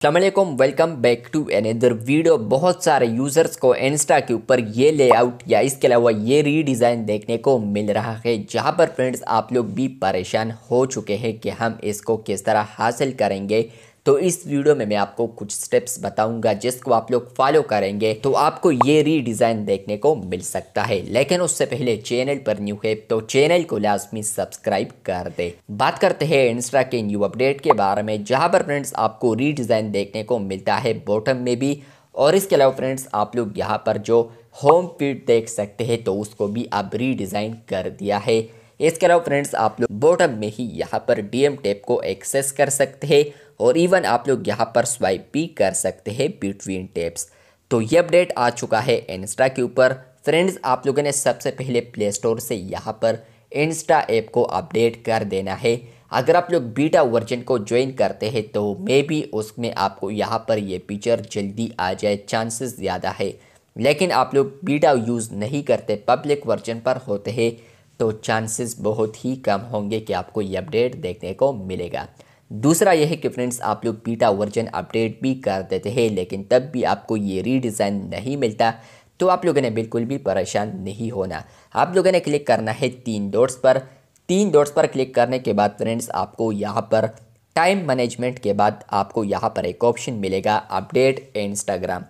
अस्सलामुअलैकुम, welcome back to another video. बहुत सारे यूज़र्स को इंस्टा के ऊपर ये लेआउट या इसके अलावा ये रीडिज़ाइन देखने को मिल रहा है, जहां पर फ्रेंड्स आप लोग भी परेशान हो चुके हैं कि हम इसको किस तरह हासिल करेंगे। तो इस वीडियो में मैं आपको कुछ स्टेप्स बताऊंगा जिसको आप लोग फॉलो करेंगे तो आपको ये रीडिज़ाइन देखने को मिल सकता है। लेकिन उससे पहले चैनल पर न्यू है तो चैनल को लाजमी सब्सक्राइब कर दे। बात करते हैं इंस्टा के न्यू अपडेट के बारे में, जहां पर फ्रेंड्स आपको रीडिज़ाइन देखने को मिलता है बॉटम में भी, और इसके अलावा फ्रेंड्स आप लोग यहाँ पर जो होम फीड देख सकते हैं तो उसको भी अब रीडिज़ाइन कर दिया है। इसके अलावा फ्रेंड्स आप लोग बॉटम में ही यहाँ पर डीएम टैब को एक्सेस कर सकते हैं और इवन आप लोग यहाँ पर स्वाइप भी कर सकते हैं बिटवीन टैब्स। तो ये अपडेट आ चुका है इंस्टा के ऊपर। फ्रेंड्स आप लोगों ने सबसे पहले प्ले स्टोर से यहाँ पर इंस्टा ऐप को अपडेट कर देना है। अगर आप लोग बीटा वर्जन को ज्वाइन करते हैं तो मे बी उसमें आपको यहाँ पर ये फीचर जल्दी आ जाए, चांसेस ज़्यादा है। लेकिन आप लोग बीटा यूज़ नहीं करते, पब्लिक वर्जन पर होते हैं, तो चांसेस बहुत ही कम होंगे कि आपको ये अपडेट देखने को मिलेगा। दूसरा यह है कि फ्रेंड्स आप लोग बीटा वर्जन अपडेट भी कर देते हैं लेकिन तब भी आपको ये रीडिज़ाइन नहीं मिलता, तो आप लोगों ने बिल्कुल भी परेशान नहीं होना। आप लोगों ने क्लिक करना है तीन डॉट्स पर क्लिक करने के बाद फ्रेंड्स आपको यहाँ पर टाइम मैनेजमेंट के बाद आपको यहाँ पर एक ऑप्शन मिलेगा अपडेट इंस्टाग्राम।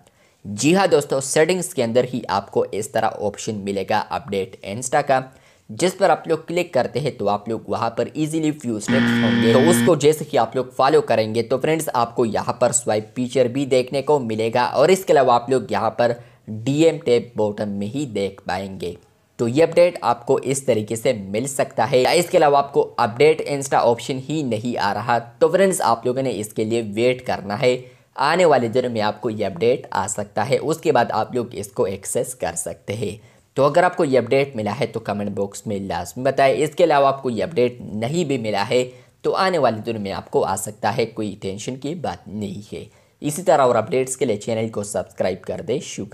जी हाँ दोस्तों, सेटिंग्स के अंदर ही आपको इस तरह ऑप्शन मिलेगा अपडेट इंस्टा का, जिस पर आप लोग क्लिक करते हैं तो आप लोग वहां पर इजीली फ्यू स्टेप्स होंगे, तो उसको जैसे कि आप लोग फॉलो करेंगे तो फ्रेंड्स आपको यहाँ पर स्वाइप फीचर भी देखने को मिलेगा और इसके अलावा आप लोग यहाँ पर डीएम टैब बॉटम में ही देख पाएंगे। तो ये अपडेट आपको इस तरीके से मिल सकता है। इसके अलावा आपको अपडेट इंस्टा ऑप्शन ही नहीं आ रहा तो फ्रेंड्स आप लोगों ने इसके लिए वेट करना है। आने वाले दिनों में आपको ये अपडेट आ सकता है, उसके बाद आप लोग इसको एक्सेस कर सकते हैं। तो अगर आपको ये अपडेट मिला है तो कमेंट बॉक्स में लाजमी बताएं। इसके अलावा आपको ये अपडेट नहीं भी मिला है तो आने वाले दिनों में आपको आ सकता है, कोई टेंशन की बात नहीं है। इसी तरह और अपडेट्स के लिए चैनल को सब्सक्राइब कर दें। शुक्रिया।